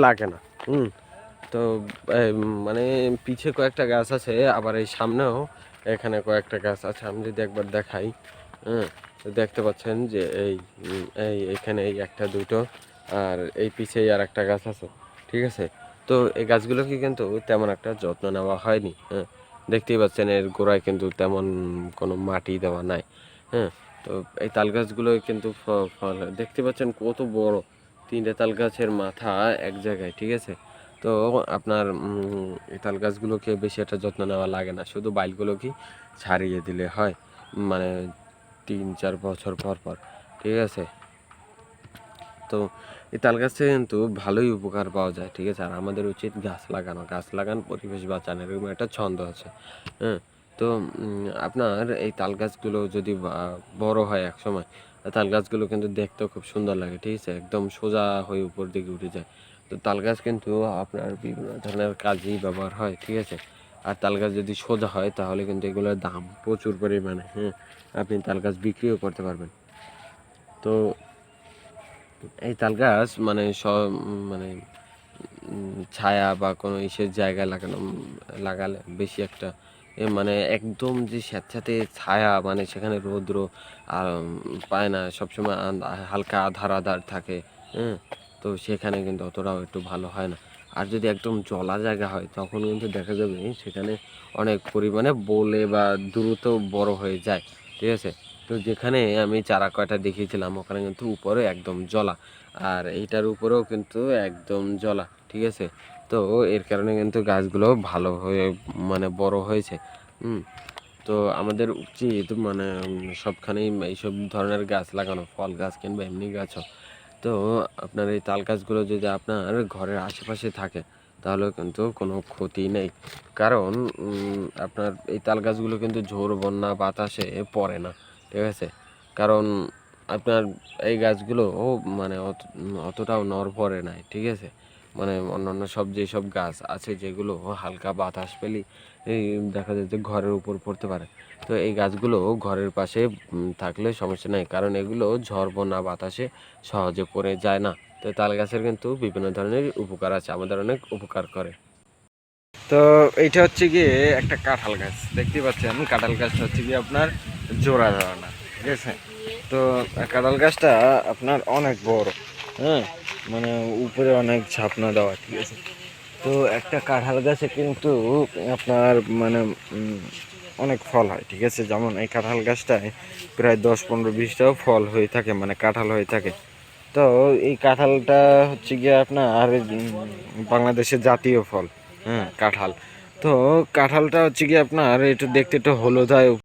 লাগে না। তো মানে পিছে কয়েকটা গাছ আছে, আবার এই সামনেও এখানে কয়েকটা গাছ আছে। আমি যদি একবার দেখাই, তো দেখতে পাচ্ছেন যে এইখানে এই একটা দুটো, আর এই পিছেই আর একটা গাছ আছে, ঠিক আছে। তো এই গাছগুলোকে কিন্তু তেমন একটা যত্ন নেওয়া হয়নি। দেখতেই পাচ্ছেন এর গোড়ায় কিন্তু তেমন কোনো মাটি দেওয়া নাই। তো এই তাল গাছগুলো কিন্তু ফল দেখতে পাচ্ছেন কত বড়, 3টে তাল গাছের মাথা এক জায়গায়, ঠিক আছে। তো আপনার এই তাল গাছগুলোকে বেশি একটা যত্ন নেওয়া লাগে না, শুধু বাইলগুলো কি ছাড়িয়ে দিলে হয়, মানে 3-4 বছর পর পর, ঠিক আছে। তো এই তাল গাছ থেকে কিন্তু ভালোই উপকার পাওয়া যায়, ঠিক আছে। আর আমাদের উচিত গাছ লাগানো, গাছ লাগান পরিবেশ বাঁচান, এরকম একটা ছন্দ আছে। তো আপনার এই তাল গাছগুলো যদি বড় হয় এক সময়, তাল গাছগুলো কিন্তু দেখতেও খুব সুন্দর লাগে, ঠিক আছে, একদম সোজা হয়ে উপর দিকে উঠে যায়। তো তাল গাছ কিন্তু আপনার বিভিন্ন ধরনের কাজেই ব্যবহার হয়, ঠিক আছে। আর তাল গাছ যদি সোজা হয় তাহলে কিন্তু এগুলোর দাম প্রচুর পরিমাণে। আপনি তাল গাছ বিক্রিও করতে পারবেন। তো এই তাল গাছ মানে মানে ছায়া বা কোনো ইসের জায়গায় লাগালে বেশি একটা মানে একদম যে স্যাঁতস্যাঁতে ছায়া, মানে সেখানে রৌদ্র পায় না, সবসময় হালকা আধার আধার থাকে। হ্যাঁ, তো সেখানে কিন্তু অতটাও একটু ভালো হয় না। আর যদি একদম জলা জায়গা হয় তখন কিন্তু দেখা যাবে সেখানে অনেক পরিমাণে বলে বা দ্রুত বড় হয়ে যায়, ঠিক আছে। তো যেখানে আমি চারা কয়টা দেখিয়েছিলাম ওখানে কিন্তু উপরে একদম জলা, আর এইটার উপরেও কিন্তু একদম জলা, ঠিক আছে। তো এর কারণে কিন্তু গাছগুলো ভালো হয়ে মানে বড় হয়েছে। তো আমাদের উচিত মানে সবখানেই এইসব ধরনের গাছ লাগানো, ফল গাছ কিংবা এমনি গাছও। তো আপনার এই তাল গাছগুলো যদি আপনার ঘরের আশেপাশে থাকে তাহলে কিন্তু কোনো ক্ষতি নেই, কারণ আপনার এই তাল গাছগুলো কিন্তু ঝড় বন্যা বাতাসে পড়ে না, ঠিক আছে। কারণ আপনার এই গাছগুলো মানে অতটাও নড়বড়ে নাই, ঠিক আছে। মানে অন্যান্য সব যেসব গাছ আছে যেগুলো হালকা বাতাস পেলেই এই দেখা যায় যে ঘরের উপর পড়তে পারে, তো এই গাছগুলো ঘরের পাশে থাকলে সমস্যা নেই, কারণ এগুলো ঝড় বন্যা বাতাসে সহজে পড়ে যায় না। তো তাল গাছের কিন্তু বিভিন্ন ধরনের উপকার আছে, আমাদের অনেক উপকার করে। তো এইটা হচ্ছে গিয়ে একটা কাঁঠাল গাছ, দেখতে পাচ্ছেন কাঁঠাল গাছটা হচ্ছে গিয়ে আপনার জোড়া ধরনা, ঠিক আছে। তো কাঁঠাল গাছটা আপনার অনেক বড়, মানে উপরে অনেক ঝাপনা দেওয়া, ঠিক আছে। তো একটা কাঁঠাল গাছে কিন্তু আপনার মানে অনেক ফল হয়, ঠিক আছে। যেমন এই কাঁঠাল গাছটায় প্রায় 10-15-20টাও ফল হয়ে থাকে, মানে কাঁঠাল হয়ে থাকে। তো এই কাঁঠালটা হচ্ছে গিয়ে আপনার বাংলাদেশের জাতীয় ফল, কাঁঠাল। তো কাঁঠালটা হচ্ছে গিয়ে আপনার একটু দেখতে একটু হলুদ হয়।